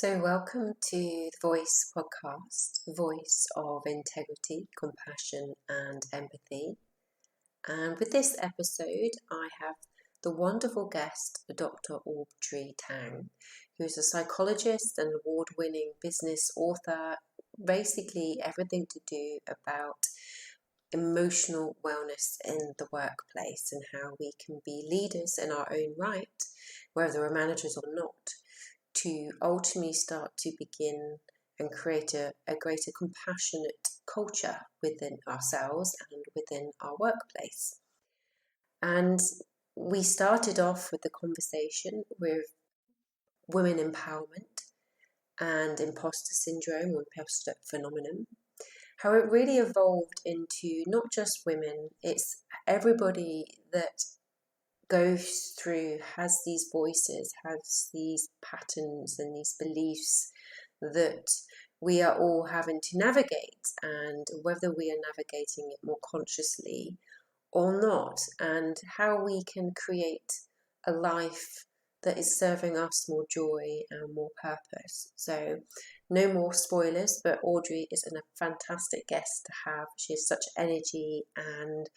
Welcome to the Voice podcast, the voice of integrity, compassion, and empathy. And with this episode, I have the wonderful guest, Dr. Audrey Tang, who's a psychologist and award-winning business author, basically everything to do about emotional wellness in the workplace and how we can be leaders in our own right, whether we're managers or not, to ultimately start to begin and create a greater compassionate culture within ourselves and within our workplace. And we started off with the conversation with women empowerment and imposter syndrome or imposter phenomenon, how it really evolved into not just women, it's everybody that goes through, has these voices, has these patterns and these beliefs that we are all having to navigate, and whether we are navigating it more consciously or not, and how we can create a life that is serving us more joy and more purpose. So no more spoilers, but Audrey is a fantastic guest to have. She has such energy and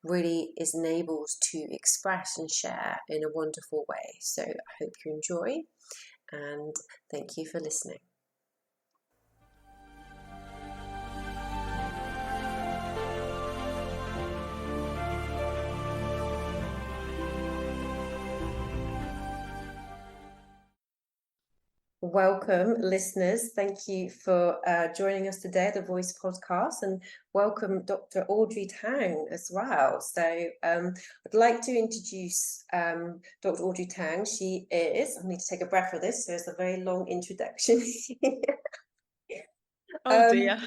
really is enabled to express and share in a wonderful way. So I hope you enjoy, and thank you for listening. Welcome, listeners. Thank you for joining us today at the Voice podcast, and welcome Dr. Audrey Tang as well. So I'd like to introduce Dr. Audrey Tang. She is, I need to take a breath for this, so it's a very long introduction. Oh dear.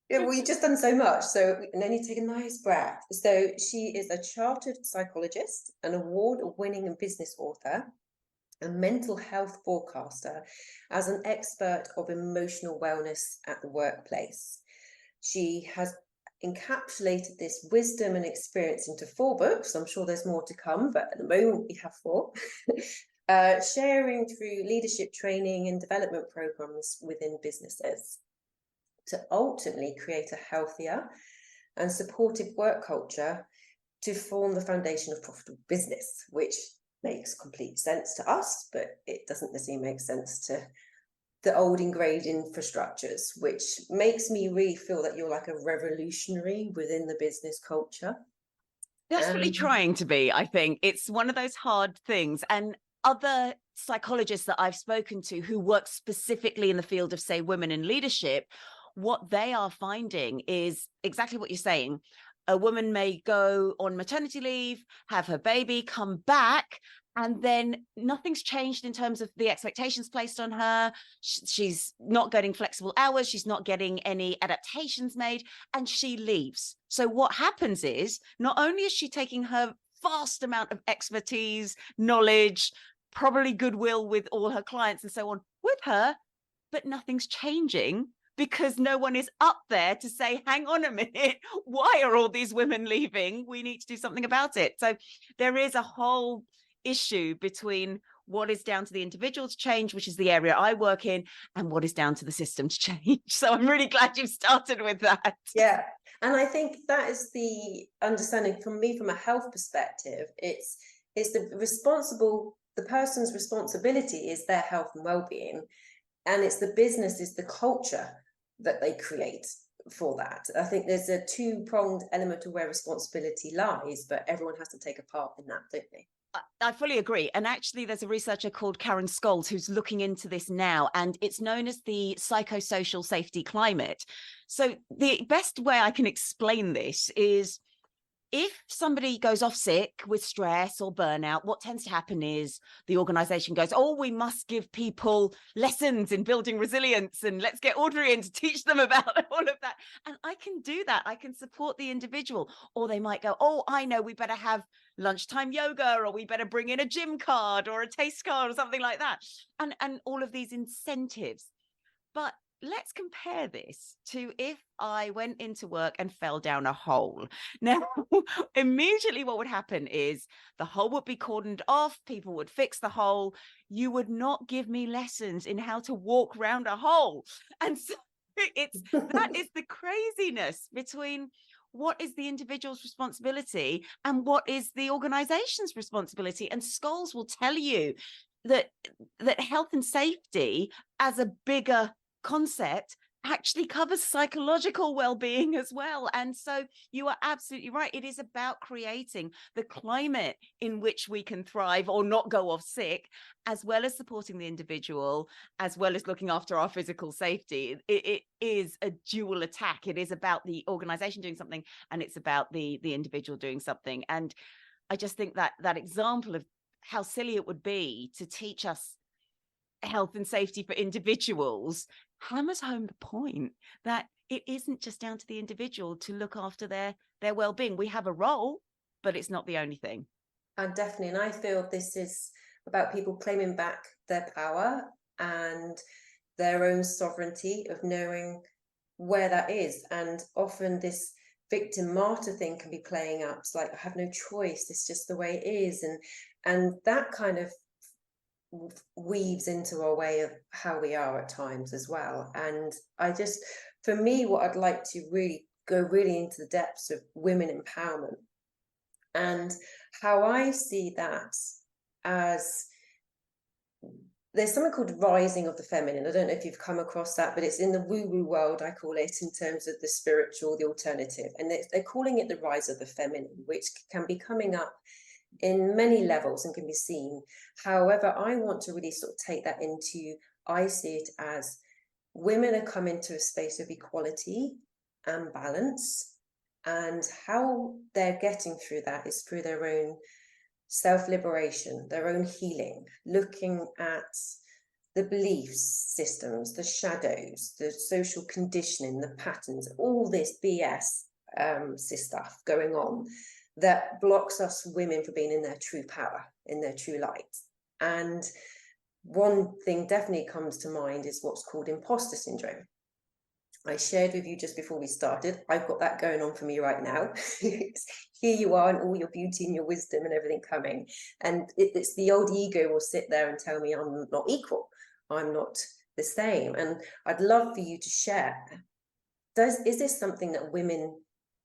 Yeah, well, you've just done so much, so and then you take a nice breath. So she is a chartered psychologist, an award-winning business author, a mental health forecaster, as an expert of emotional wellness at the workplace. She has encapsulated this wisdom and experience into 4 books. I'm sure there's more to come, but at the moment we have 4. Sharing through leadership training and development programs within businesses to ultimately create a healthier and supportive work culture to form the foundation of profitable business, which makes complete sense to us, but it doesn't necessarily make sense to the old ingrained infrastructures, which makes me really feel that you're like a revolutionary within the business culture. Desperately trying to be, I think. It's one of those hard things. And other psychologists that I've spoken to who work specifically in the field of, say, women in leadership, what they are finding is exactly what you're saying. A woman may go on maternity leave, have her baby, come back, and then nothing's changed in terms of the expectations placed on her. She's not getting flexible hours. She's not getting any adaptations made, and she leaves. So what happens is not only is she taking her vast amount of expertise, knowledge, probably goodwill with all her clients and so on with her, but nothing's changing, because no one is up there to say, hang on a minute, why are all these women leaving? We need to do something about it. So there is a whole issue between what is down to the individual to change, which is the area I work in, and what is down to the system to change. So I'm really glad you've started with that. Yeah. And I think that is the understanding from me, from a health perspective. It's the person's responsibility is their health and well-being. And it's the business, is the culture that they create for that. I think there's a 2-pronged element to where responsibility lies, but everyone has to take a part in that, don't they? I fully agree. And actually, there's a researcher called Karen Scholes who's looking into this now, and it's known as the psychosocial safety climate. So the best way I can explain this is, if somebody goes off sick with stress or burnout, what tends to happen is the organization goes, oh, we must give people lessons in building resilience, and let's get Audrey in to teach them about all of that. And I can do that. I can support the individual. Or they might go, oh, I know, we better have lunchtime yoga, or we better bring in a gym card or a taste card or something like that. And all of these incentives. But let's compare this to if I went into work and fell down a hole. Now, immediately what would happen is the hole would be cordoned off, people would fix the hole. You would not give me lessons in how to walk around a hole. And so that is the craziness between what is the individual's responsibility and what is the organization's responsibility. And schools will tell you that health and safety as a bigger concept actually covers psychological well-being as well. And so you are absolutely right. It is about creating the climate in which we can thrive or not go off sick, as well as supporting the individual, as well as looking after our physical safety. It is a dual attack. It is about the organization doing something, and it's about the individual doing something. And I just think that example of how silly it would be to teach us health and safety for individuals hammers home the point that it isn't just down to the individual to look after their well-being. We have a role, but it's not the only thing. And definitely, and I feel this is about people claiming back their power and their own sovereignty of knowing where that is. And often this victim martyr thing can be playing up. It's like, I have no choice, it's just the way it is. And that kind of weaves into our way of how we are at times as well. And I just, for me, what I'd like to really go into the depths of women empowerment and how I see that as, there's something called rising of the feminine. I don't know if you've come across that, but it's in the woo-woo world, I call it, in terms of the spiritual, the alternative. And they're calling it the rise of the feminine, which can be coming up in many levels and can be seen. However, I want to really sort of take that into, I see it as women are coming to a space of equality and balance, and how they're getting through that is through their own self-liberation, their own healing, looking at the beliefs systems, the shadows, the social conditioning, the patterns, all this BS stuff going on that blocks us women from being in their true power, in their true light. And one thing definitely comes to mind is what's called imposter syndrome. I shared with you just before we started, I've got that going on for me right now. Here you are, and all your beauty and your wisdom and everything coming. And it's the old ego will sit there and tell me I'm not equal, I'm not the same. And I'd love for you to share, is this something that women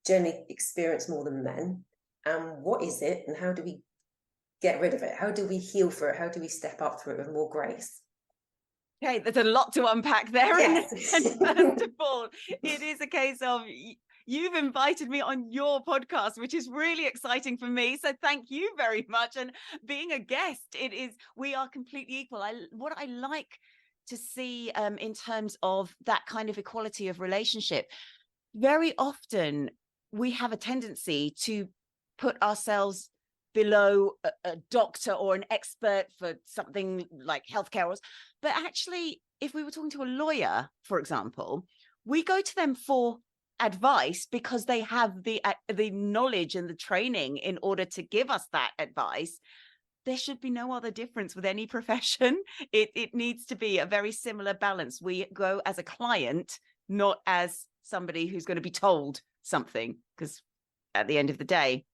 generally experience more than men? And what is it, and how do we get rid of it? How do we heal for it? How do we step up through it with more grace? Okay, there's a lot to unpack there. Yes. And first of all, it is a case of you've invited me on your podcast, which is really exciting for me. So thank you very much. And being a guest, we are completely equal. What I like to see in terms of that kind of equality of relationship, very often we have a tendency to put ourselves below a doctor or an expert for something like healthcare. But actually, if we were talking to a lawyer, for example, we go to them for advice because they have the knowledge and the training in order to give us that advice. There should be no other difference with any profession. It needs to be a very similar balance. We go as a client, not as somebody who's going to be told something, because at the end of the day,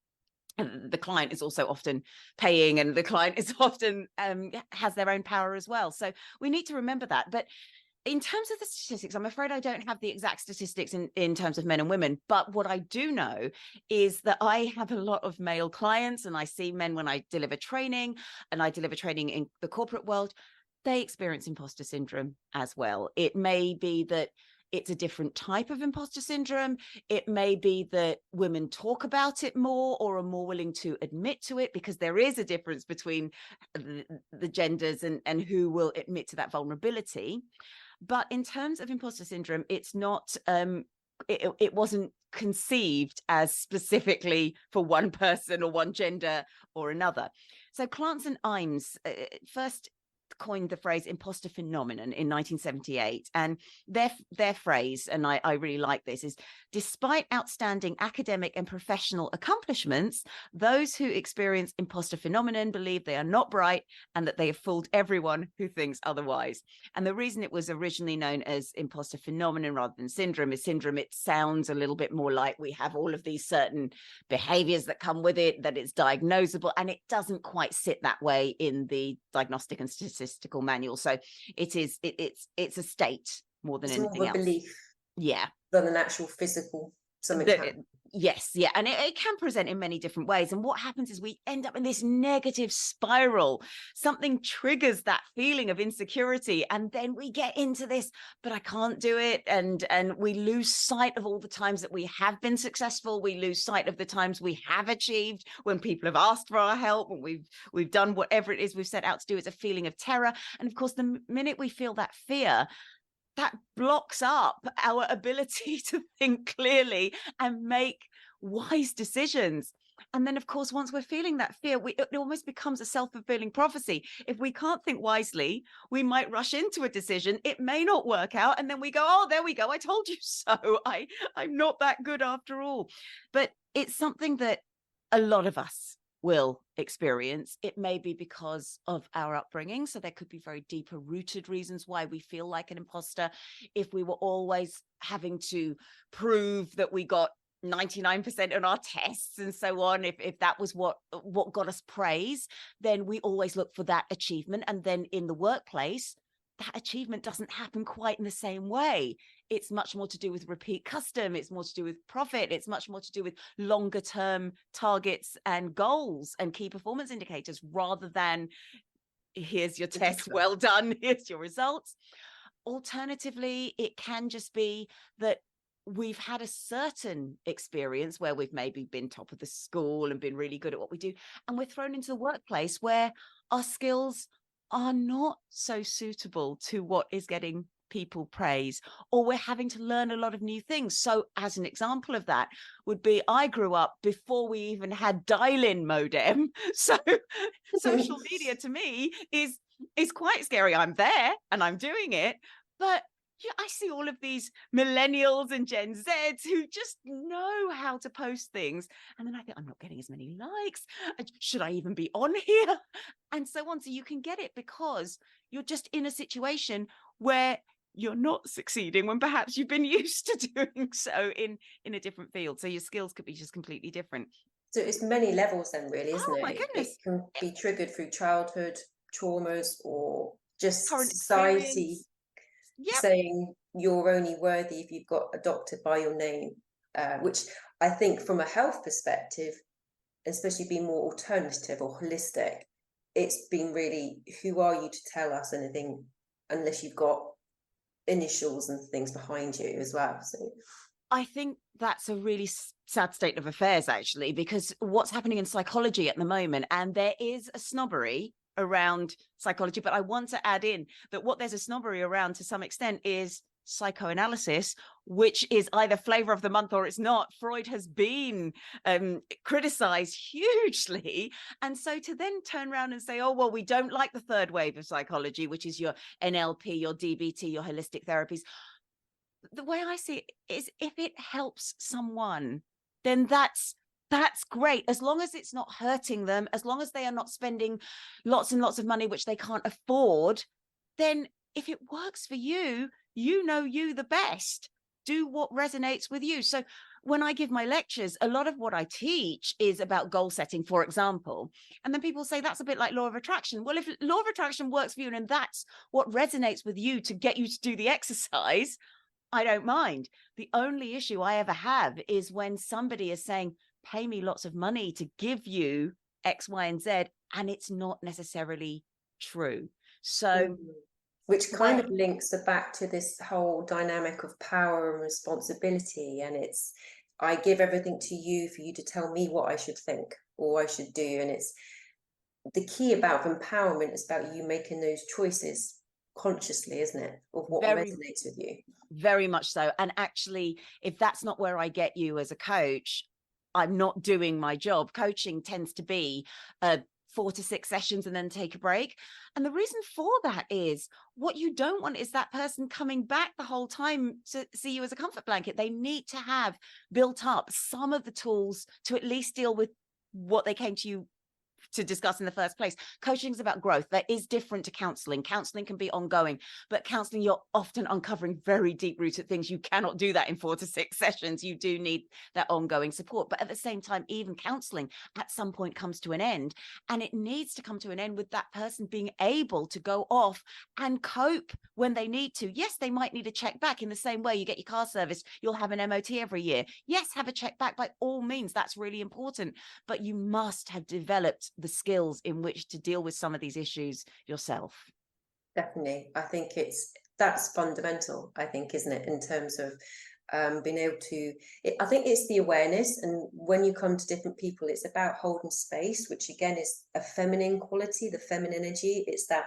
the client is also often paying, and the client is often has their own power as well. So we need to remember that. But in terms of the statistics, I'm afraid I don't have the exact statistics in terms of men and women. But what I do know is that I have a lot of male clients, and I see men when I deliver training, and I deliver training in the corporate world. They experience imposter syndrome as well. It may be that it's a different type of imposter syndrome. It may be that women talk about it more or are more willing to admit to it, because there is a difference between the genders and who will admit to that vulnerability. But in terms of imposter syndrome, it's not, it wasn't conceived as specifically for one person or one gender or another. So Clance and Imes, first coined the phrase imposter phenomenon in 1978. And their phrase, and I really like this, is despite outstanding academic and professional accomplishments, those who experience imposter phenomenon believe they are not bright and that they have fooled everyone who thinks otherwise. And the reason it was originally known as imposter phenomenon rather than syndrome is syndrome, it sounds a little bit more like we have all of these certain behaviors that come with it, that it's diagnosable, and it doesn't quite sit that way in the Diagnostic and Statistical Manual. So it's a state more than anything more of a else. Belief, yeah, than an actual physical something. Yes, yeah, and it can present in many different ways. And what happens is we end up in this negative spiral. Something triggers that feeling of insecurity, and then we get into this, but I can't do it, and we lose sight of all the times that we have been successful. We lose sight of the times we have achieved, when people have asked for our help, when we've done whatever it is we've set out to do. It's a feeling of terror, and of course, the minute we feel that fear, that blocks up our ability to think clearly and make wise decisions. And then, of course, once we're feeling that fear, it almost becomes a self-fulfilling prophecy. If we can't think wisely, we might rush into a decision. It may not work out. And then we go, oh, there we go. I told you so. I'm not that good after all. But it's something that a lot of us will experience. It may be because of our upbringing. So there could be very deeper rooted reasons why we feel like an imposter. If we were always having to prove that we got 99% on our tests and so on, if that was what got us praise, then we always look for that achievement. And then in the workplace, that achievement doesn't happen quite in the same way. It's much more to do with repeat custom. It's more to do with profit. It's much more to do with longer term targets and goals and key performance indicators, rather than here's your test, well done, here's your results. Alternatively, it can just be that we've had a certain experience where we've maybe been top of the school and been really good at what we do, and we're thrown into the workplace where our skills are not so suitable to what is getting people praise, or we're having to learn a lot of new things. So as an example of that would be, I grew up before we even had dial-in modem. So social media to me is quite scary. I'm there and I'm doing it, but yeah, I see all of these millennials and Gen Zs who just know how to post things. And then I think, I'm not getting as many likes. Should I even be on here? And so on. So you can get it because you're just in a situation where you're not succeeding when perhaps you've been used to doing so in a different field. So your skills could be just completely different. So it's many levels then, really, isn't it? Oh my goodness. It can be triggered through childhood traumas or just Current society experience. Yep. Saying you're only worthy if you've got a doctor by your name, which I think from a health perspective, especially being more alternative or holistic, it's been really, who are you to tell us anything unless you've got initials and things behind you as well. So I think that's a really sad state of affairs, actually, because what's happening in psychology at the moment, and there is a snobbery around psychology, but I want to add in that what there's a snobbery around to some extent is psychoanalysis, which is either flavor of the month or it's not. Freud has been criticized hugely. And so to then turn around and say, oh, well, we don't like the third wave of psychology, which is your NLP, your DBT, your holistic therapies. The way I see it is, if it helps someone, then that's great, as long as it's not hurting them, as long as they are not spending lots and lots of money which they can't afford. Then if it works for you, you know you the best. Do what resonates with you. So when I give my lectures, a lot of what I teach is about goal setting, for example. And then people say that's a bit like law of attraction. Well, if law of attraction works for you and that's what resonates with you to get you to do the exercise, I don't mind. The only issue I ever have is when somebody is saying, pay me lots of money to give you X, Y, and Z, and it's not necessarily true. So, which kind of links back to this whole dynamic of power and responsibility. And it's, I give everything to you for you to tell me what I should think or I should do. And it's the key about empowerment is about you making those choices consciously, isn't it? Of what resonates with you. Very much so. And actually, if that's not where I get you as a coach, I'm not doing my job. Coaching tends to be a 4 to 6 sessions and then take a break. And the reason for that is what you don't want is that person coming back the whole time to see you as a comfort blanket. They need to have built up some of the tools to at least deal with what they came to you to discuss in the first place. Coaching is about growth. That is different to counseling. Counseling can be ongoing, but counseling, you're often uncovering very deep rooted things. You cannot do that in 4 to 6 sessions. You do need that ongoing support. But at the same time, even counseling at some point comes to an end, and it needs to come to an end with that person being able to go off and cope when they need to. Yes, they might need a check back in the same way you get your car serviced. You'll have an MOT every year. Yes, have a check back by all means. That's really important. But you must have developed the skills in which to deal with some of these issues yourself. Definitely. I think that's fundamental, I think, isn't it, in terms of being able to, I think it's the awareness. And when you come to different people, it's about holding space, which again is a feminine quality, the feminine energy. It's that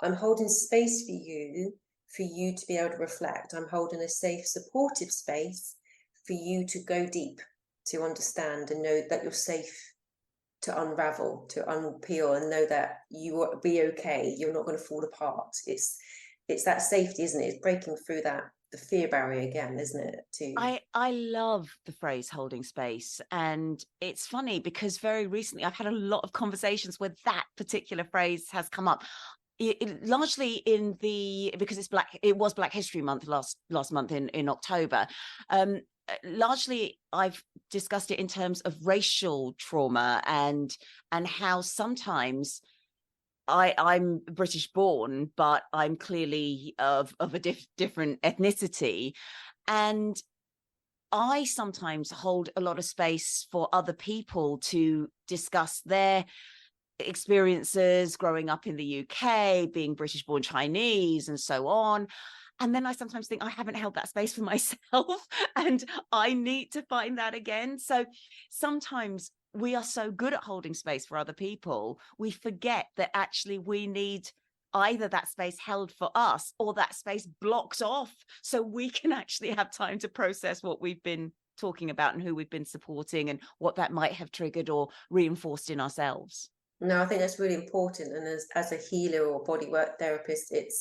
I'm holding space for you to be able to reflect. I'm holding a safe, supportive space for you to go deep, to understand and know that you're safe to unravel, to unpeel, and know that you will be okay. You're not going to fall apart. It's that safety, isn't it? It's breaking through the fear barrier again, isn't it? I love the phrase holding space. And it's funny because very recently I've had a lot of conversations where that particular phrase has come up. Largely because it was Black History Month last month in October. Largely I've discussed it in terms of racial trauma and how sometimes I'm British born, but I'm clearly of a different ethnicity, and I sometimes hold a lot of space for other people to discuss their experiences growing up in the UK, being British born Chinese and so on. And then I sometimes think I haven't held that space for myself and I need to find that again. So sometimes we are so good at holding space for other people, we forget that actually we need either that space held for us or that space blocked off so we can actually have time to process what we've been talking about and who we've been supporting and what that might have triggered or reinforced in ourselves. No, I think that's really important. And as a healer or bodywork therapist, it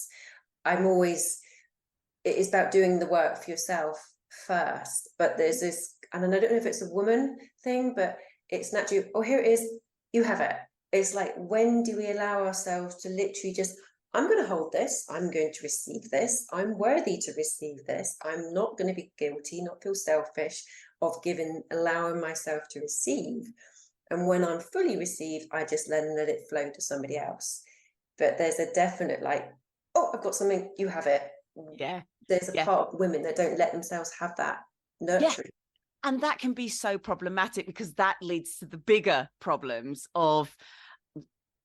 is about doing the work for yourself first. But there's this, and I don't know if it's a woman thing, but it's naturally, oh, here it is, you have it. It's like, when do we allow ourselves to literally just, I'm going to hold this, I'm going to receive this, I'm worthy to receive this, I'm not going to be guilty, not feel selfish of allowing myself to receive. And when I'm fully received, I just let it flow to somebody else. But there's a definite oh, I've got something, you have it. Yeah. There's a part of women that don't let themselves have that nurturing. Yeah. And that can be so problematic because that leads to the bigger problems of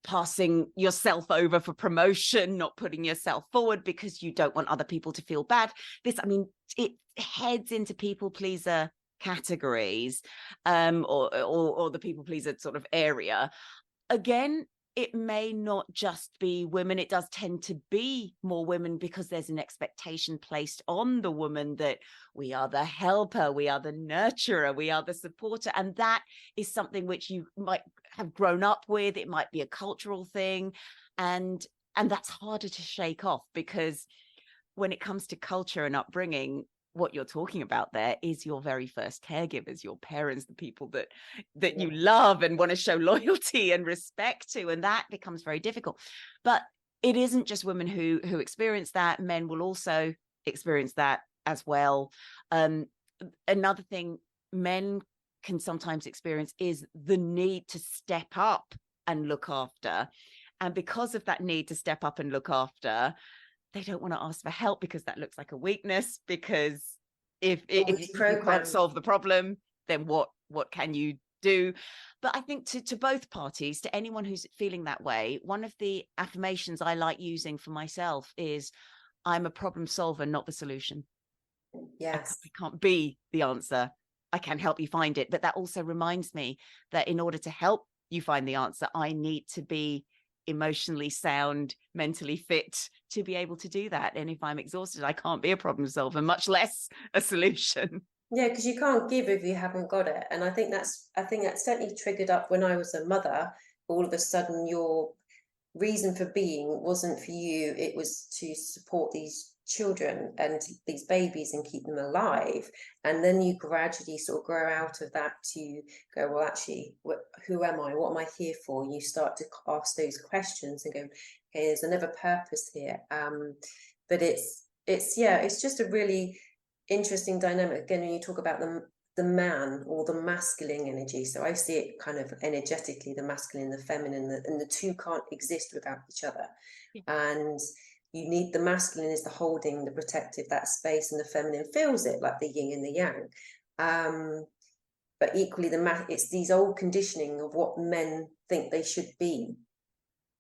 passing yourself over for promotion, not putting yourself forward because you don't want other people to feel bad. It heads into people pleaser categories, or the people pleaser sort of area. Again, it may not just be women. It does tend to be more women because there's an expectation placed on the woman that we are the helper, we are the nurturer, we are the supporter. And that is something which you might have grown up with. It might be a cultural thing. And that's harder to shake off because when it comes to culture and upbringing, what you're talking about there is your very first caregivers, your parents, the people that you love and want to show loyalty and respect to, and that becomes very difficult. But it isn't just women who experience that. Men will also experience that as well. Another thing men can sometimes experience is the need to step up and look after, and because of that need to step up and look after, they don't want to ask for help because that looks like a weakness, because if you can't solve the problem, then what can you do? But I think to both parties, to anyone who's feeling that way, one of the affirmations I like using for myself is, I'm a problem solver, not the solution. Yes. I can't be the answer. I can help you find it. But that also reminds me that in order to help you find the answer, I need to be emotionally sound, mentally fit to be able to do that. And if I'm exhausted, I can't be a problem solver, much less a solution. Yeah, because you can't give if you haven't got it. And I think that certainly triggered up when I was a mother. all of a sudden your reason for being wasn't for you, it was to support these children and these babies and keep them alive. And then you gradually sort of grow out of that to go, well, actually, who am I? What am I here for? You start to ask those questions and go, okay, there's another purpose here. But it's just a really interesting dynamic. Again, when you talk about the man or the masculine energy. So I see it kind of energetically, the masculine, the feminine, and the two can't exist without each other. And you need the masculine is the holding, the protective, that space, and the feminine feels it like the yin and the yang. But equally, it's these old conditioning of what men think they should be,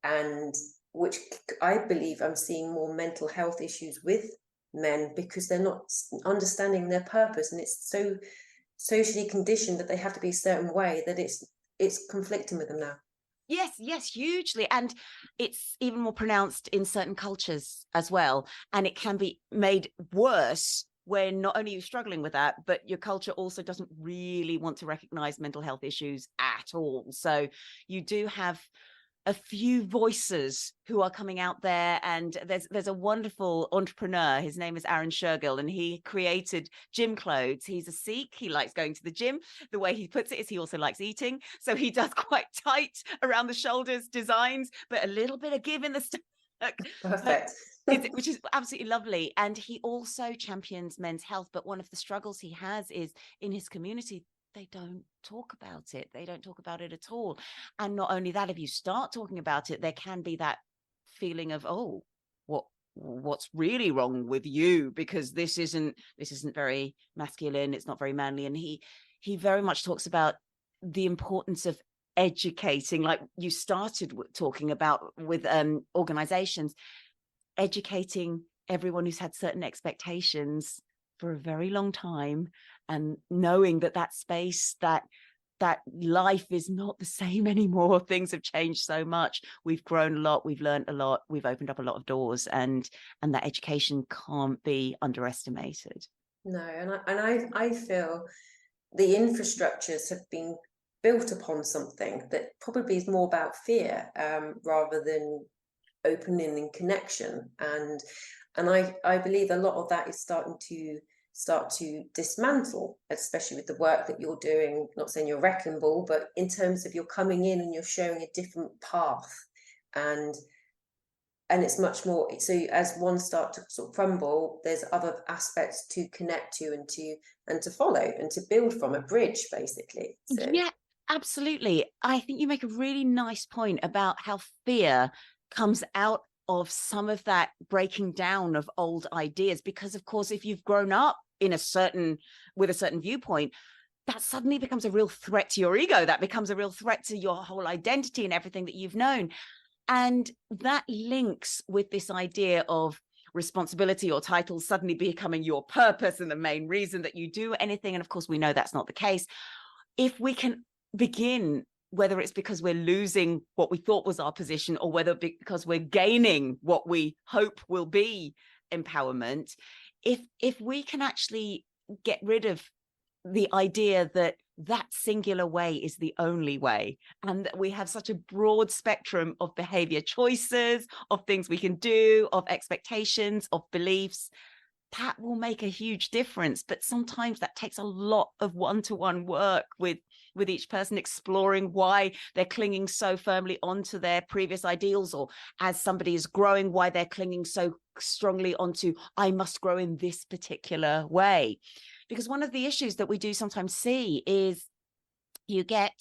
and which I believe I'm seeing more mental health issues with men because they're not understanding their purpose, and it's so socially conditioned that they have to be a certain way that it's conflicting with them now. Yes, hugely. And it's even more pronounced in certain cultures as well. And it can be made worse when not only you're struggling with that, but your culture also doesn't really want to recognize mental health issues at all. So you do have a few voices who are coming out there, and there's a wonderful entrepreneur. His name is Aaron Shergill, and he created gym clothes. He's a Sikh. He likes going to the gym. The way he puts it is he also likes eating, so he does quite tight around the shoulders designs, but a little bit of give in the stomach. Perfect. Which is absolutely lovely. And he also champions men's health, but one of the struggles he has is in his community, they don't talk about it. They don't talk about it at all. And not only that, if you start talking about it, there can be that feeling of, oh, what's really wrong with you? Because this isn't very masculine. It's not very manly. And he very much talks about the importance of educating, like you started talking about with organizations, educating everyone who's had certain expectations for a very long time, and knowing that space, that life is not the same anymore. Things have changed so much. We've grown a lot. We've learned a lot. We've opened up a lot of doors, and that education can't be underestimated. No, and I feel the infrastructures have been built upon something that probably is more about fear rather than opening and connection. And I believe a lot of that is starting to dismantle, especially with the work that you're doing. Not saying you're wrecking ball, but in terms of you're coming in and you're showing a different path, and it's much more so as one start to sort of crumble, there's other aspects to connect to and to follow and to build from, a bridge basically. So yeah, absolutely. I think you make a really nice point about how fear comes out of some of that breaking down of old ideas, because of course, if you've grown up with a certain viewpoint, that suddenly becomes a real threat to your ego. That becomes a real threat to your whole identity and everything that you've known. And that links with this idea of responsibility or titles suddenly becoming your purpose and the main reason that you do anything. And of course, we know that's not the case. If we can begin, whether it's because we're losing what we thought was our position, or whether because we're gaining what we hope will be empowerment, if we can actually get rid of the idea that singular way is the only way, and that we have such a broad spectrum of behavior choices, of things we can do, of expectations, of beliefs, that will make a huge difference. But sometimes that takes a lot of one-to-one work with each person, exploring why they're clinging so firmly onto their previous ideals, or as somebody is growing, why they're clinging so strongly onto, I must grow in this particular way. Because one of the issues that we do sometimes see is you get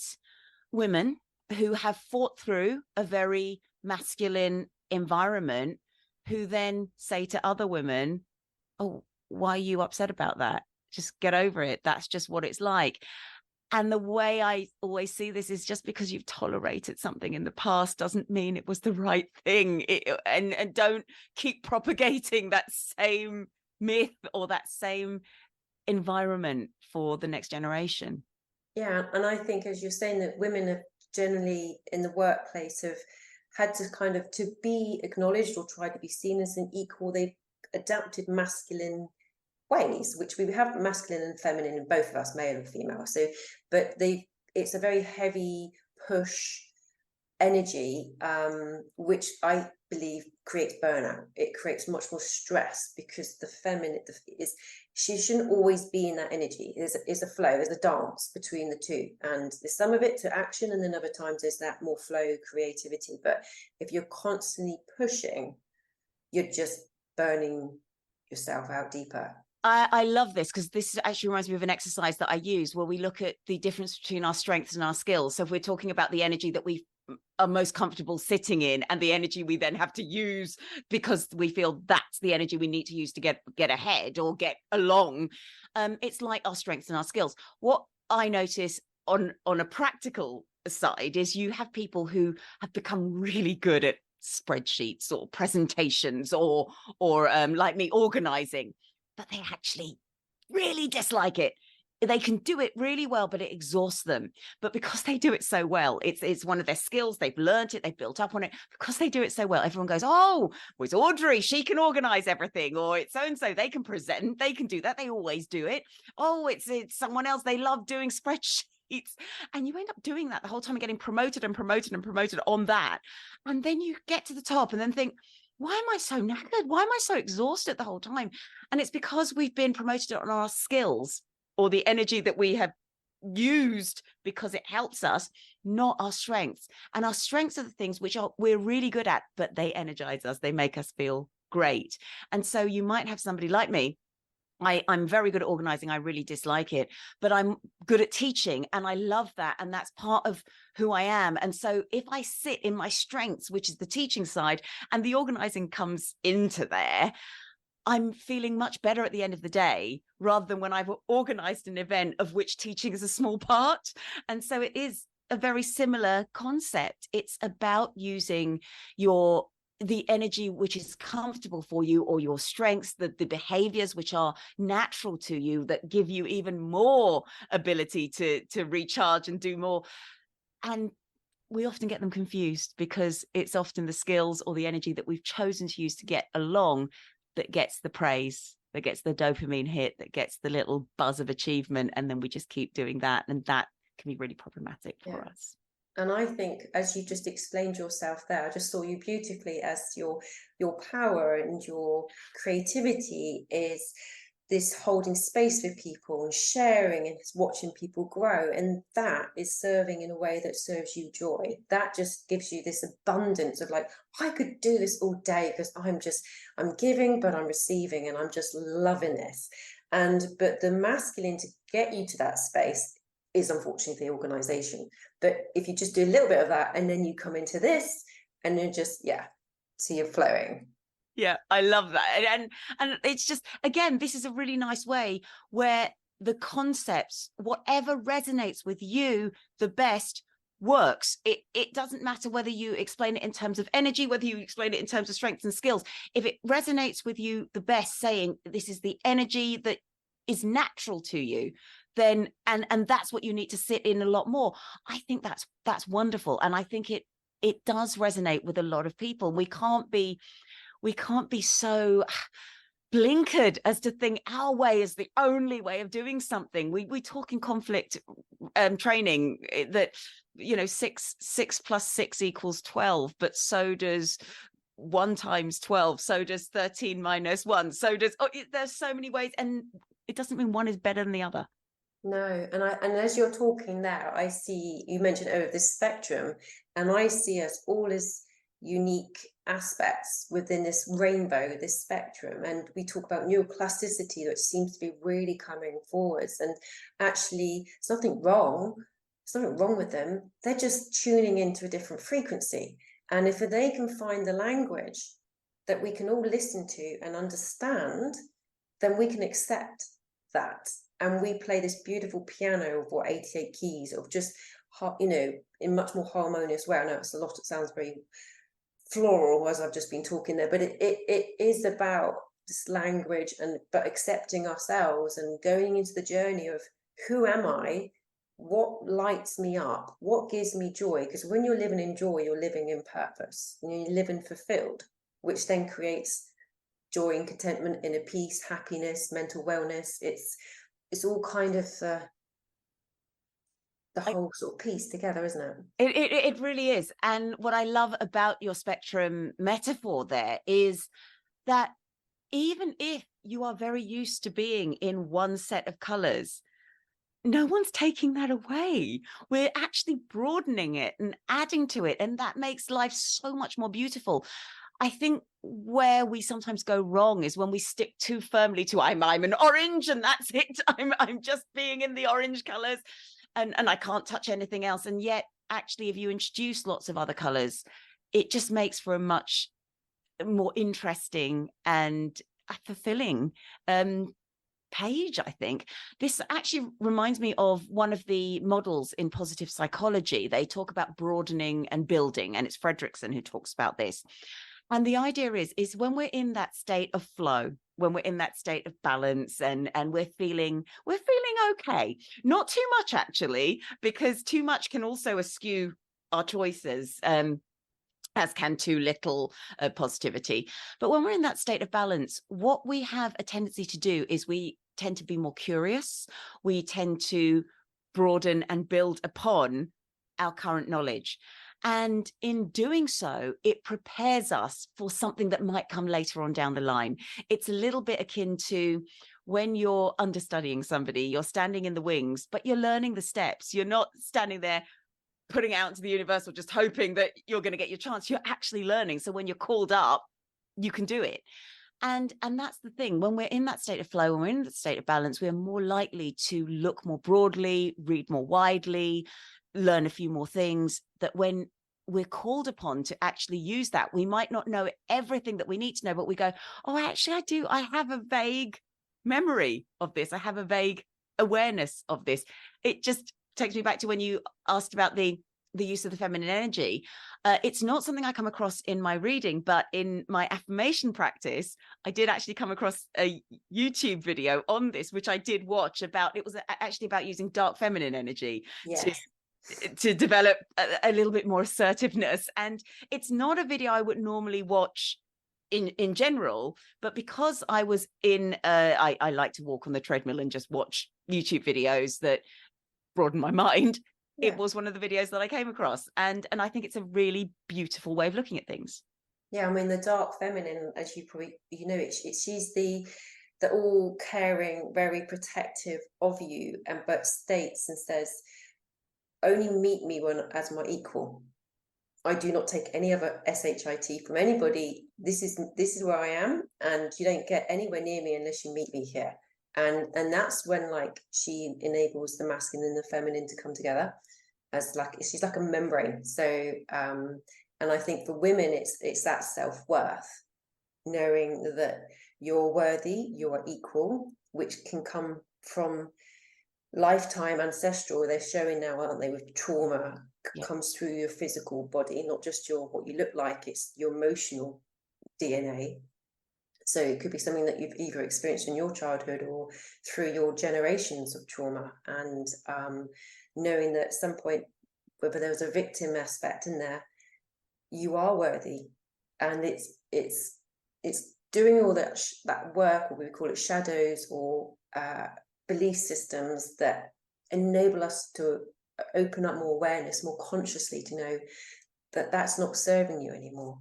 women who have fought through a very masculine environment, who then say to other women, oh, why are you upset about that? Just get over it. That's just what it's like. And the way I always see this is, just because you've tolerated something in the past doesn't mean it was the right thing. And don't keep propagating that same myth or that same environment for the next generation. yeah, and I think, as you're saying, that women have generally in the workplace have had to kind of, to be acknowledged or try to be seen as an equal, they've adapted masculine ways, which we have masculine and feminine in both of us, male and female. So, but it's a very heavy push energy, which I believe creates burnout. It creates much more stress, because the feminine is, she shouldn't always be in that energy. There's a flow, there's a dance between the two, and there's some of it to action, and then other times there's that more flow, creativity. But if you're constantly pushing, you're just burning yourself out deeper. I love this, because this actually reminds me of an exercise that I use where we look at the difference between our strengths and our skills. So if we're talking about the energy that we are most comfortable sitting in, and the energy we then have to use because we feel that's the energy we need to use to get ahead or get along, it's like our strengths and our skills. What I notice on a practical side is you have people who have become really good at spreadsheets or presentations or like me, organizing, but they actually really dislike it. They can do it really well, but it exhausts them. But because they do it so well, it's one of their skills. They've learned it. They've built up on it. Because they do it so well, everyone goes, oh, well, it's Audrey. She can organize everything. Or it's so-and-so. They can present. They can do that. They always do it. Oh, it's someone else. They love doing spreadsheets. And you end up doing that the whole time and getting promoted and promoted and promoted on that. And then you get to the top and then think, why am I so knackered? Why am I so exhausted the whole time? And it's because we've been promoted on our skills, or the energy that we have used because it helps us, not our strengths. And our strengths are the things which we're really good at, but they energize us. They make us feel great. And so you might have somebody like me. I'm very good at organizing. I really dislike it, but I'm good at teaching, and I love that. And that's part of who I am. And so if I sit in my strengths, which is the teaching side, and the organizing comes into there, I'm feeling much better at the end of the day, rather than when I've organized an event of which teaching is a small part. And so it is a very similar concept. It's about using the energy which is comfortable for you, or your strengths, the behaviors which are natural to you, that give you even more ability to recharge and do more. And we often get them confused, because it's often the skills or the energy that we've chosen to use to get along that gets the praise, that gets the dopamine hit, that gets the little buzz of achievement. And then we just keep doing that. And that can be really problematic for us. And I think, as you just explained yourself there, I just saw you beautifully as your power and your creativity is this holding space for people and sharing and watching people grow. And that is serving in a way that serves you joy. That just gives you this abundance of like, I could do this all day, because I'm giving, but I'm receiving, and I'm just loving this. But the masculine to get you to that space is unfortunately the organization. But if you just do a little bit of that, and then you come into this, and then just, so you're flowing. Yeah, I love that. And it's just, again, this is a really nice way where the concepts, whatever resonates with you the best, works. It doesn't matter whether you explain it in terms of energy, whether you explain it in terms of strengths and skills. If it resonates with you the best, saying this is the energy that is natural to you, then and that's what you need to sit in a lot more. I think that's wonderful. And I think it does resonate with a lot of people. We can't be so blinkered as to think our way is the only way of doing something. We talk in conflict training that 6 plus 6 equals 12, but so does 1 times 12, so does 13 minus 1, so does there's so many ways, and it doesn't mean one is better than the other. No, and as you're talking now, I see you mentioned this spectrum, and I see us all as unique aspects within this rainbow, this spectrum. And we talk about neuroplasticity, which seems to be really coming forwards. And actually, there's nothing wrong with them. They're just tuning into a different frequency. And if they can find the language that we can all listen to and understand, then we can accept that. And we play this beautiful piano of 88 keys of just, in much more harmonious way. I know it's a lot, it sounds very floral as I've just been talking there, but it is about this language, but accepting ourselves and going into the journey of who am I, what lights me up, what gives me joy. Because when you're living in joy, you're living in purpose, and you're living fulfilled, which then creates joy and contentment, inner peace, happiness, mental wellness. It's all kind of the the whole sort of piece together, isn't it? It really is. And what I love about your spectrum metaphor there is that even if you are very used to being in one set of colors, no one's taking that away. We're actually broadening it and adding to it. And that makes life so much more beautiful. I think where we sometimes go wrong is when we stick too firmly to I'm an orange and that's it. I'm just being in the orange colors and I can't touch anything else. And yet, actually, if you introduce lots of other colors, it just makes for a much more interesting and fulfilling page, I think. This actually reminds me of one of the models in positive psychology. They talk about broadening and building, and it's Fredrickson who talks about this. And the idea is when we're in that state of flow, when we're in that state of balance and we're feeling okay, not too much actually, because too much can also eschew our choices, as can too little positivity. But when we're in that state of balance, what we have a tendency to do is we tend to be more curious. We tend to broaden and build upon our current knowledge. And in doing so, it prepares us for something that might come later on down the line. It's a little bit akin to when you're understudying somebody, you're standing in the wings, but you're learning the steps. You're not standing there putting out into the universe or just hoping that you're going to get your chance. You're actually learning. So when you're called up, you can do it. And that's the thing. When we're in that state of flow, when we're in that state of balance, we're more likely to look more broadly, read more widely, learn a few more things, that when we're called upon to actually use that, we might not know everything that we need to know, but we go, oh, actually, I do. I have a vague memory of this. I have a vague awareness of this. It just takes me back to when you asked about the use of the feminine energy. It's not something I come across in my reading, but in my affirmation practice, I did actually come across a YouTube video on this, which I did watch about. It was actually about using dark feminine energy to develop a little bit more assertiveness. And it's not a video I would normally watch in general, but because I was in, I like to walk on the treadmill and just watch YouTube videos that broaden my mind. It was one of the videos that I came across, and I think it's a really beautiful way of looking at things. Yeah, I mean, the dark feminine, as you probably she's the all caring, very protective of you, and but states and says, only meet me as my equal. I do not take any other SHIT from anybody. This is where I am, and you don't get anywhere near me unless you meet me here. And that's when, like, she enables the masculine and the feminine to come together as, like, she's like a membrane. So and I think for women it's that self-worth, knowing that you're worthy, you are equal, which can come from lifetime ancestral. They're showing now, aren't they, with trauma comes through your physical body, not just what you look like, it's your emotional DNA. So it could be something that you've either experienced in your childhood or through your generations of trauma. And knowing that at some point, whether there was a victim aspect in there, you are worthy. And it's doing all that work, or we call it shadows, or belief systems that enable us to open up more awareness, more consciously, to know that that's not serving you anymore,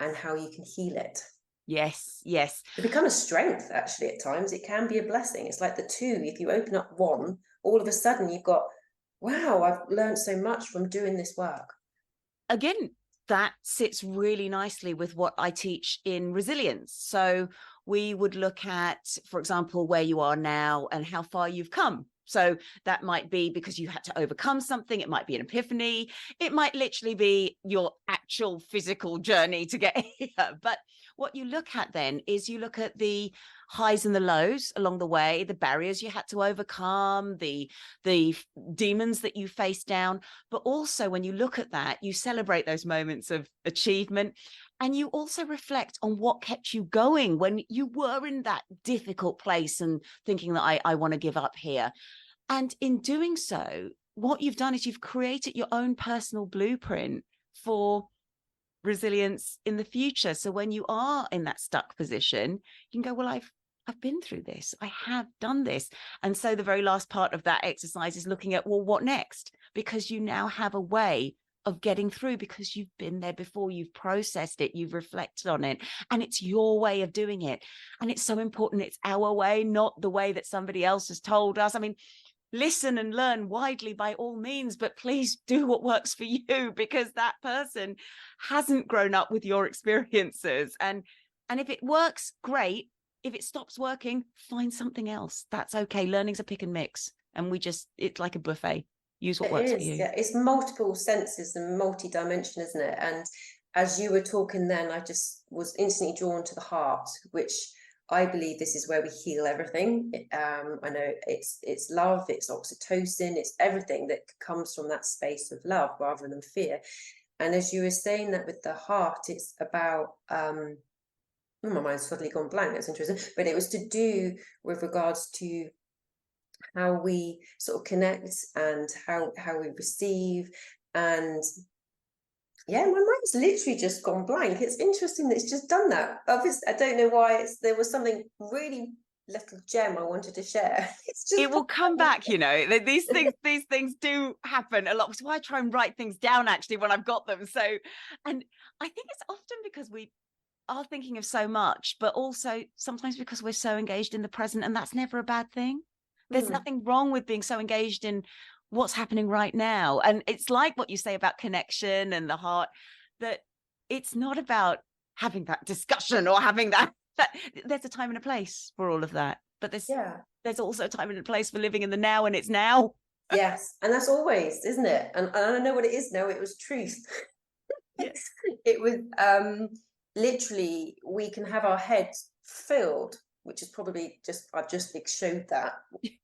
and how you can heal it. Yes. It becomes a strength, actually. At times it can be a blessing. It's like the two. If you open up one, all of a sudden you've got, wow, I've learned so much from doing this work. Again, that sits really nicely with what I teach in resilience. So we would look at, for example, where you are now and how far you've come. So that might be because you had to overcome something. It might be an epiphany. It might literally be your actual physical journey to get here. But what you look at then is you look at the highs and the lows along the way, the barriers you had to overcome, the demons that you faced down. But also when you look at that, you celebrate those moments of achievement. And you also reflect on what kept you going when you were in that difficult place and thinking that I want to give up here. And in doing so, what you've done is you've created your own personal blueprint for resilience in the future. So when you are in that stuck position, you can go, well, I've been through this. I have done this. And so the very last part of that exercise is looking at, well, what next? Because you now have a way of getting through, because you've been there before, you've processed it, you've reflected on it, and it's your way of doing it. And it's so important. It's our way, not the way that somebody else has told us. I mean, listen and learn widely by all means, but please do what works for you, because that person hasn't grown up with your experiences. And if it works, great. If it stops working, find something else. That's okay. Learning's a pick and mix, and it's like a buffet. Use what works for you. Yeah, it's multiple senses and multi-dimension, isn't it? And as you were talking then, I just was instantly drawn to the heart, which I believe this is where we heal everything. I know it's love, it's oxytocin, it's everything that comes from that space of love rather than fear. And as you were saying that with the heart, it's about my mind's suddenly gone blank. That's interesting. But it was to do with regards to how we sort of connect and how we receive. And yeah, my mind's literally just gone blank. It's interesting that it's just done that. Obviously, I don't know why. There was something really little gem I wanted to share. It will come back, you know. These things do happen a lot. That's why I try and write things down actually when I've got them. So, and I think it's often because we are thinking of so much, but also sometimes because we're so engaged in the present, and that's never a bad thing. There's nothing wrong with being so engaged in what's happening right now. And it's like what you say about connection and the heart, that it's not about having that discussion or having that there's a time and a place for all of that. But there's also a time and a place for living in the now, and it's now. Yes, and that's always, isn't it? And I know what it is now. It was truth. Yes. It was literally, we can have our heads filled, which is probably I've just showed that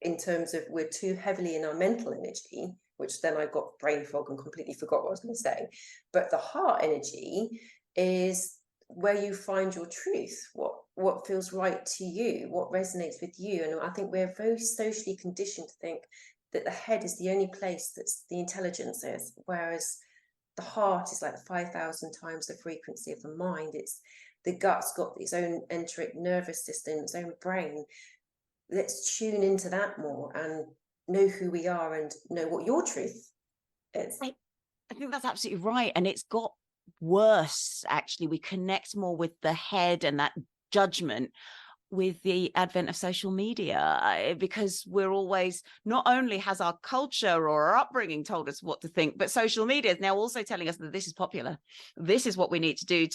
in terms of we're too heavily in our mental energy, which then I got brain fog and completely forgot what I was going to say. But the heart energy is where you find your truth, what feels right to you, what resonates with you. And I think we're very socially conditioned to think that the head is the only place that's the intelligence is, whereas the heart is like 5,000 times the frequency of the mind. It's the gut's got its own enteric nervous system, its own brain. Let's tune into that more and know who we are and know what your truth is. I think that's absolutely right. And it's got worse, actually. We connect more with the head and that judgment with the advent of social media, because we're always, not only has our culture or our upbringing told us what to think, but social media is now also telling us that this is popular. This is what we need to do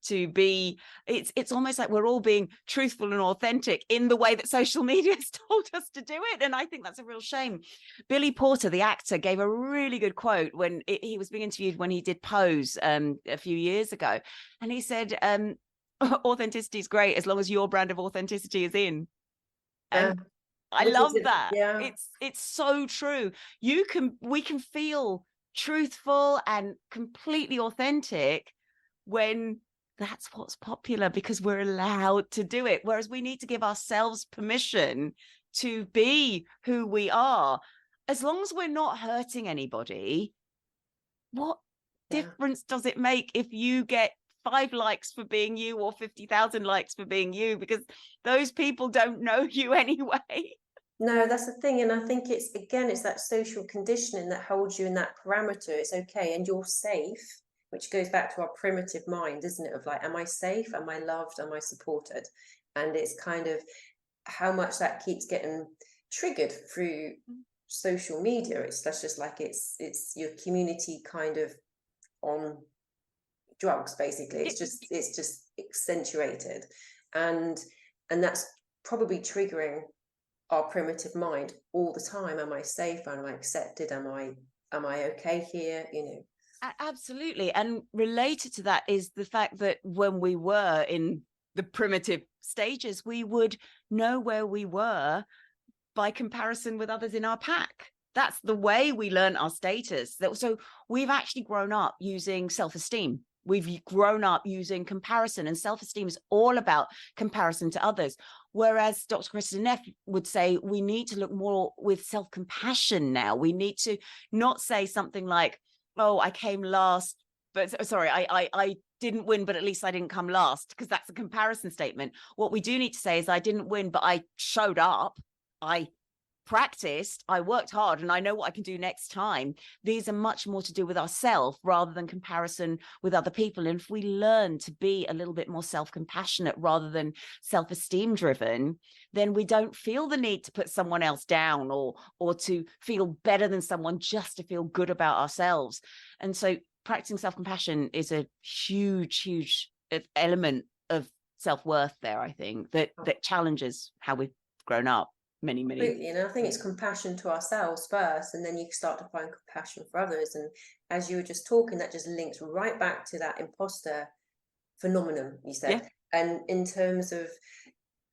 to be, it's almost like we're all being truthful and authentic in the way that social media has told us to do it. And I think that's a real shame. Billy Porter, the actor, gave a really good quote when he was being interviewed when he did Pose a few years ago. And he said, authenticity is great as long as your brand of authenticity is in. And I love that. Yeah. It's so true. We can feel truthful and completely authentic when that's what's popular, because we're allowed to do it. Whereas we need to give ourselves permission to be who we are. As long as we're not hurting anybody, what difference does it make if you get 5 likes for being you or 50,000 likes for being you? Because those people don't know you anyway. No, that's the thing. And I think it's that social conditioning that holds you in that parameter. It's okay. And you're safe, which goes back to our primitive mind, isn't it? Of like, am I safe? Am I loved? Am I supported? And it's kind of how much that keeps getting triggered through social media. That's just like, it's your community kind of on drugs, basically. It's just accentuated, and that's probably triggering our primitive mind all the time. Am I safe? Am I accepted? Am I okay here? You know. Absolutely. And related to that is the fact that when we were in the primitive stages, we would know where we were by comparison with others in our pack. That's the way we learn our status. So we've actually grown up using self-esteem. We've grown up using comparison, and self-esteem is all about comparison to others. Whereas Dr. Kristen Neff would say we need to look more with self-compassion now. We need to not say something like, oh, I came last, but sorry, I didn't win, but at least I didn't come last, because that's a comparison statement. What we do need to say is I didn't win, but I showed up. I practiced, I worked hard, and I know what I can do next time. These are much more to do with ourselves rather than comparison with other people. And if we learn to be a little bit more self-compassionate rather than self-esteem driven, then we don't feel the need to put someone else down or to feel better than someone just to feel good about ourselves. And so practicing self-compassion is a huge element of self-worth there, I think, that challenges how we've grown up. Many. Completely. And I think it's compassion to ourselves first, and then you start to find compassion for others. And as you were just talking, that just links right back to that imposter phenomenon you said. Yeah. And in terms of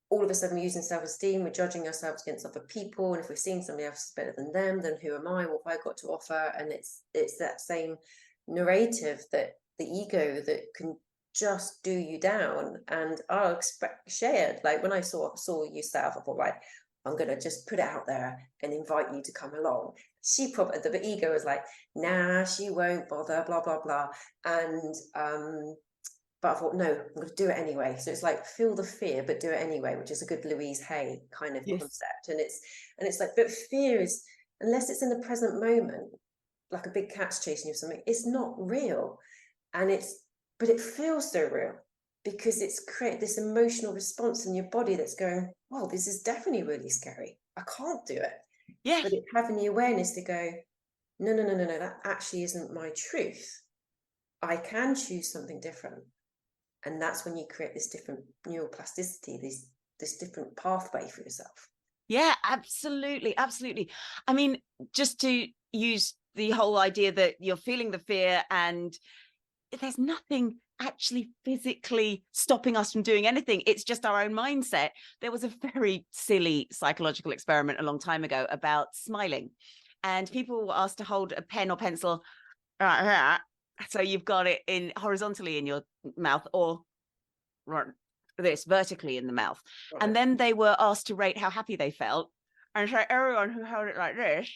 all of a sudden using self-esteem, we're judging ourselves against other people, and if we're seeing somebody else better than them, then who am I? What have I got to offer? And it's that same narrative, that the ego that can just do you down. And I'll shared, like when I saw you set up, I thought, right, I'm going to just put it out there and invite you to come along. She probably, the ego was like, nah, she won't bother, blah, blah, blah. And, but I thought, no, I'm going to do it anyway. So it's like, feel the fear, but do it anyway, which is a good Louise Hay kind of concept. And it's like, but fear is, unless it's in the present moment, like a big cat's chasing you or something, it's not real. But it feels so real, because it's create this emotional response in your body that's going, well, this is definitely really scary. I can't do it. Yeah. But having the awareness to go, no, that actually isn't my truth. I can choose something different. And that's when you create this different neuroplasticity, this different pathway for yourself. Yeah, absolutely. I mean, just to use the whole idea that you're feeling the fear and there's nothing actually physically stopping us from doing anything. It's just our own mindset. There was a very silly psychological experiment a long time ago about smiling, and people were asked to hold a pen or pencil like that. So you've got it in horizontally in your mouth, or this vertically in the mouth. Right. And then they were asked to rate how happy they felt. And so everyone who held it like this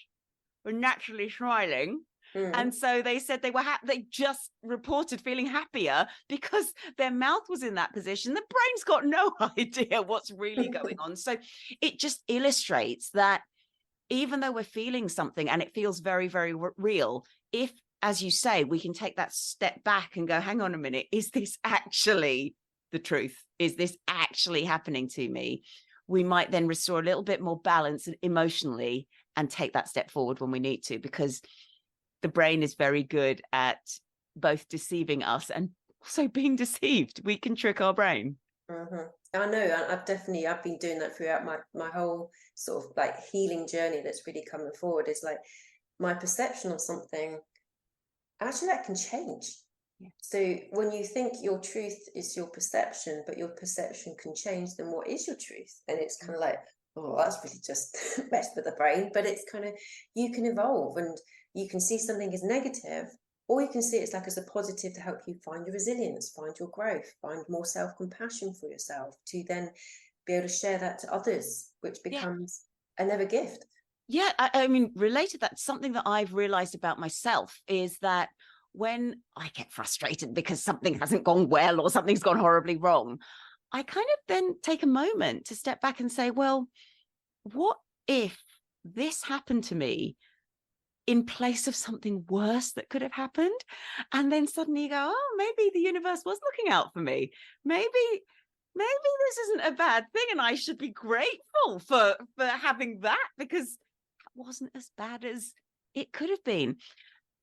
was naturally smiling. And so they said they just reported feeling happier because their mouth was in that position. The brain's got no idea what's really going on. So it just illustrates that even though we're feeling something and it feels very, very real, if, as you say, we can take that step back and go, hang on a minute, is this actually the truth? Is this actually happening to me? We might then restore a little bit more balance emotionally and take that step forward when we need to, because the brain is very good at both deceiving us and also being deceived. We can trick our brain. I know. I've been doing that throughout my whole sort of like healing journey that's really coming forward. Is like my perception of something, actually that can change. Yeah. So when you think your truth is your perception, but your perception can change, then what is your truth? And it's kind of like, oh, that's really just messed with the brain. But it's kind of, you can evolve, and you can see something as negative, or you can see it's like as a positive to help you find your resilience, find your growth, find more self-compassion for yourself, to then be able to share that to others, which becomes another gift. Yeah, I mean, related, that's something that I've realized about myself, is that when I get frustrated because something hasn't gone well or something's gone horribly wrong, I kind of then take a moment to step back and say, well, what if this happened to me in place of something worse that could have happened? And then suddenly you go, oh, maybe the universe was looking out for me. Maybe this isn't a bad thing, and I should be grateful for having that, because that wasn't as bad as it could have been.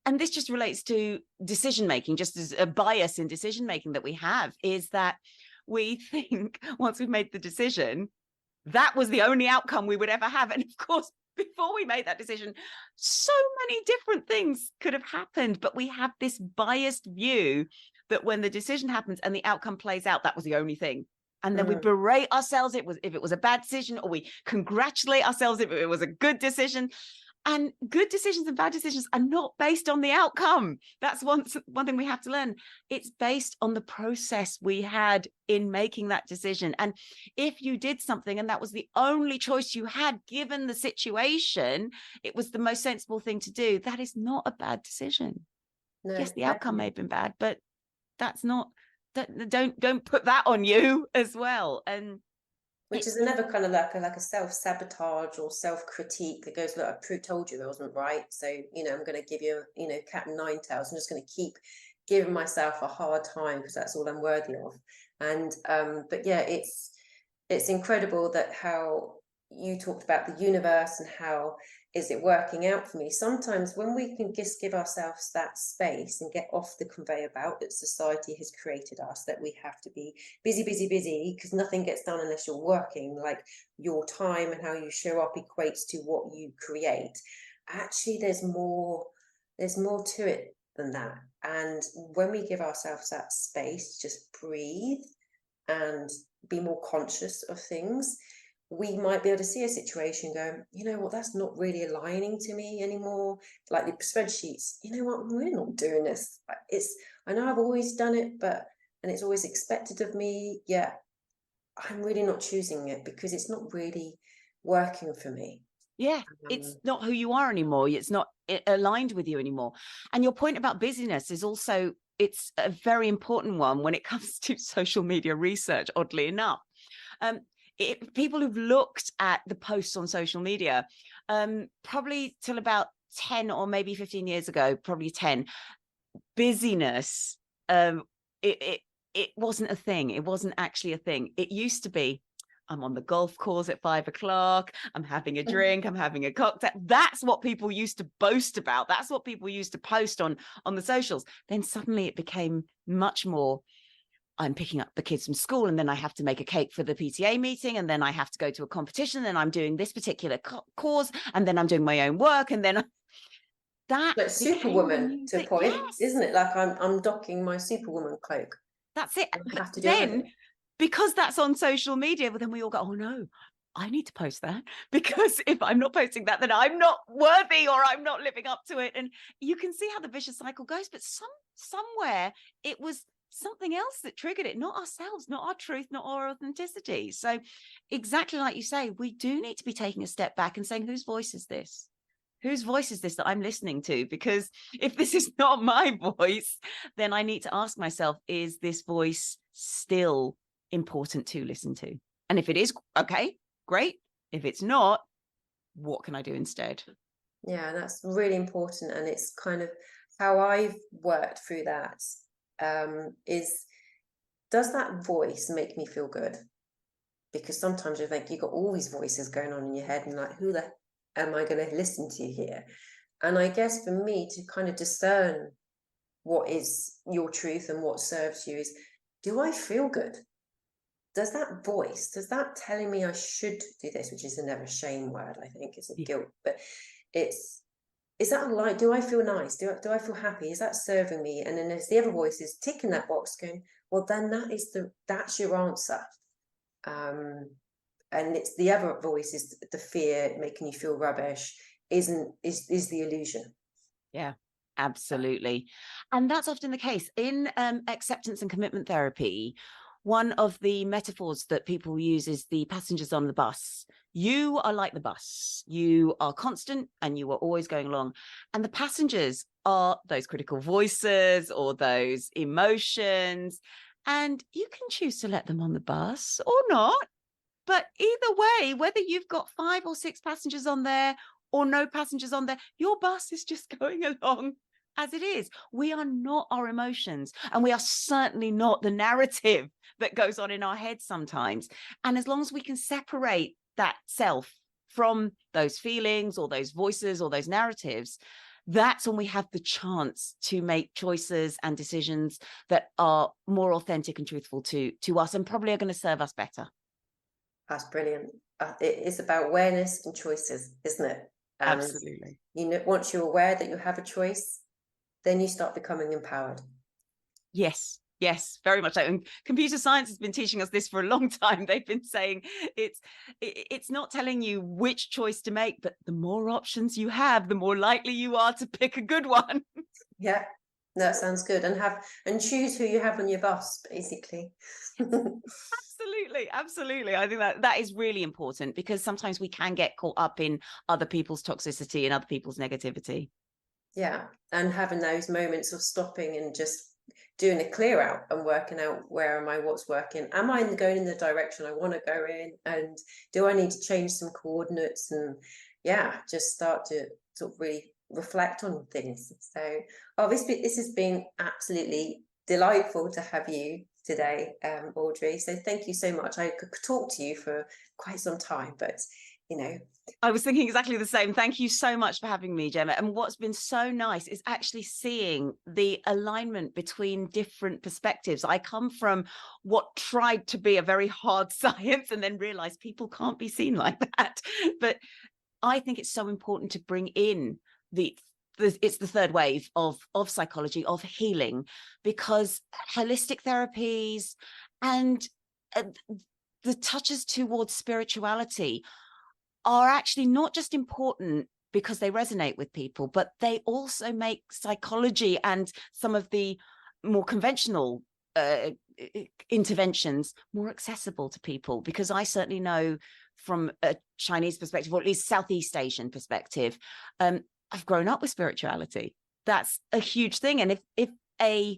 And this just relates to decision making, just as a bias in decision making that we have, is that we think once we've made the decision, that was the only outcome we would ever have. And of course, before we made that decision, so many different things could have happened, but we have this biased view that when the decision happens and the outcome plays out, that was the only thing. And then we berate ourselves if it was a bad decision, or we congratulate ourselves if it was a good decision. And good decisions and bad decisions are not based on the outcome. That's one thing we have to learn. It's based on the process we had in making that decision. And if you did something and that was the only choice you had given the situation, it was the most sensible thing to do, that is not a bad decision. No, yes, the outcome may have been bad, but that's not don't put that on you as well. And which is another kind of like a self-sabotage or self-critique that goes, look, I told you I wasn't right, so I'm going to give you cat and nine tails. I'm just going to keep giving myself a hard time because that's all I'm worthy of. And but yeah, it's incredible that how you talked about the universe and how is it working out for me. Sometimes when we can just give ourselves that space and get off the conveyor belt that society has created us, that we have to be busy, busy, busy, because nothing gets done unless you're working, like your time and how you show up equates to what you create. Actually, there's more to it than that. And when we give ourselves that space, just breathe and be more conscious of things, we might be able to see a situation go, you know what, that's not really aligning to me anymore. Like the spreadsheets, you know what, we're not doing this. I know I've always done it, and it's always expected of me. Yeah, I'm really not choosing it because it's not really working for me. Yeah, it's not who you are anymore. It's not aligned with you anymore. And your point about busyness is also, it's a very important one when it comes to social media research, oddly enough. People who've looked at the posts on social media, probably till about 10 or maybe 15 years ago, probably 10, busyness, it wasn't a thing. It wasn't actually a thing. It used to be, I'm on the golf course at 5 o'clock. I'm having a drink. I'm having a cocktail. That's what people used to boast about. That's what people used to post on the socials. Then suddenly it became much more, I'm picking up the kids from school and then I have to make a cake for the PTA meeting. And then I have to go to a competition. And I'm doing this particular course. And then I'm doing my own work. And then that but Superwoman to a point, yes. isn't it? Like I'm docking my Superwoman cloak. That's it. I have to do then everything. Because that's on social media, but then we all go, oh no, I need to post that, because if I'm not posting that, then I'm not worthy or I'm not living up to it. And you can see how the vicious cycle goes, but somewhere it was something else that triggered it, not ourselves, not our truth, not our authenticity. So exactly like you say, we do need to be taking a step back and saying, whose voice is this? Whose voice is this that I'm listening to? Because if this is not my voice, then I need to ask myself, is this voice still important to listen to? And if it is, okay, great. If it's not, what can I do instead? Yeah, that's really important. And it's kind of how I've worked through that, is, does that voice make me feel good? Because sometimes you think you've got all these voices going on in your head and like, who the am I going to listen to here? And I guess for me to kind of discern what is your truth and what serves you is, do I feel good? Does that voice, does that telling me I should do this, which is never a shame word, I think it's a guilt, but is that like, do I feel nice? Do I feel happy? Is that serving me? And then there's the other voices ticking that box going, well, then that's your answer. And it's the other voice is the fear making you feel rubbish, is the illusion. Yeah, absolutely. And that's often the case in acceptance and commitment therapy. One of the metaphors that people use is the passengers on the bus. You are like the bus. You are constant and you are always going along. And the passengers are those critical voices or those emotions. And you can choose to let them on the bus or not. But either way, whether you've got 5 or 6 passengers on there or no passengers on there, your bus is just going along as it is. We are not our emotions, and we are certainly not the narrative that goes on in our heads sometimes. And as long as we can separate that self from those feelings or those voices or those narratives, that's when we have the chance to make choices and decisions that are more authentic and truthful to us, and probably are going to serve us better. That's brilliant. It is about awareness and choices, isn't it? And absolutely. Once you're aware that you have a choice, then you start becoming empowered. Yes, very much so. And computer science has been teaching us this for a long time. They've been saying it's not telling you which choice to make, but the more options you have, the more likely you are to pick a good one. Yeah, that sounds good. And choose who you have on your bus, basically. Absolutely. I think that is really important, because sometimes we can get caught up in other people's toxicity and other people's negativity. Yeah, and having those moments of stopping and just doing a clear out and working out where am I, what's working, am I going in the direction I want to go in, and do I need to change some coordinates, and just start to sort of really reflect on things. So this has been absolutely delightful to have you today, Audrey. So thank you so much. I could talk to you for quite some time, but I was thinking exactly the same. Thank you so much for having me, Gemma. And what's been so nice is actually seeing the alignment between different perspectives. I come from what tried to be a very hard science and then realized people can't be seen like that. But I think it's so important to bring in it's the third wave of psychology, of healing, because holistic therapies and the touches towards spirituality are actually not just important because they resonate with people, but they also make psychology and some of the more conventional interventions more accessible to people. Because I certainly know from a Chinese perspective, or at least Southeast Asian perspective, I've grown up with spirituality. That's a huge thing. And if an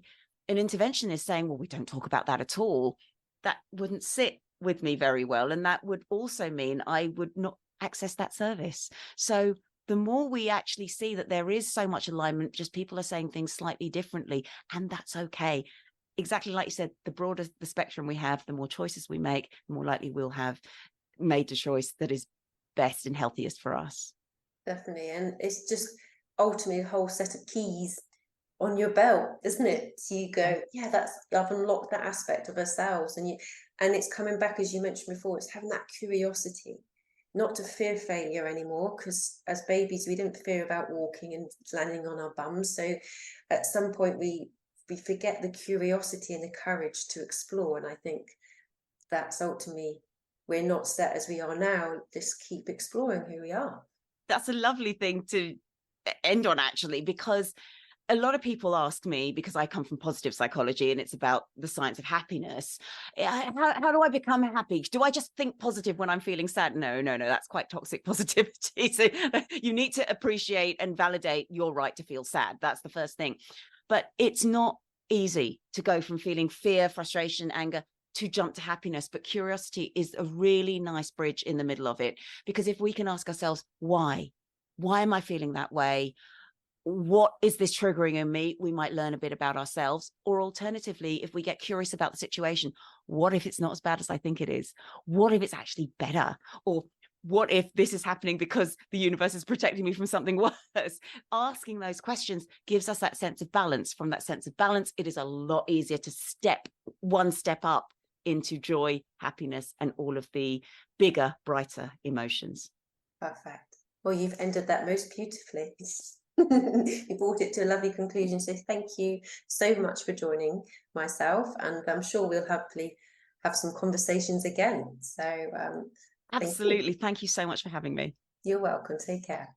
intervention is saying, well, we don't talk about that at all, that wouldn't sit with me very well. And that would also mean I would not access that service. So the more we actually see that there is so much alignment, just people are saying things slightly differently, and that's okay. Exactly like you said, the broader the spectrum we have, the more choices we make, the more likely we'll have made the choice that is best and healthiest for us. Definitely. And it's just ultimately a whole set of keys on your belt, isn't it? So you go, I've unlocked that aspect of ourselves, and it's coming back, as you mentioned before, it's having that curiosity, not to fear failure anymore, because as babies we didn't fear about walking and landing on our bums. So at some point we forget the curiosity and the courage to explore, and I think that's ultimately, we're not set as we are now, just keep exploring who we are. That's a lovely thing to end on, actually, because a lot of people ask me, because I come from positive psychology and it's about the science of happiness, how do I become happy? Do I just think positive when I'm feeling sad? No, that's quite toxic positivity. So you need to appreciate and validate your right to feel sad. That's the first thing. But it's not easy to go from feeling fear, frustration, anger to jump to happiness. But curiosity is a really nice bridge in the middle of it, because if we can ask ourselves, why am I feeling that way? What is this triggering in me? We might learn a bit about ourselves. Or alternatively, if we get curious about the situation, what if it's not as bad as I think it is? What if it's actually better? Or what if this is happening because the universe is protecting me from something worse? Asking those questions gives us that sense of balance. From that sense of balance, it is a lot easier to step one step up into joy, happiness, and all of the bigger, brighter emotions. Perfect. Well, you've ended that most beautifully. You brought it to a lovely conclusion. So thank you so much for joining myself, and I'm sure we'll hopefully have some conversations again. So absolutely. Thank you so much for having me. You're welcome. Take care.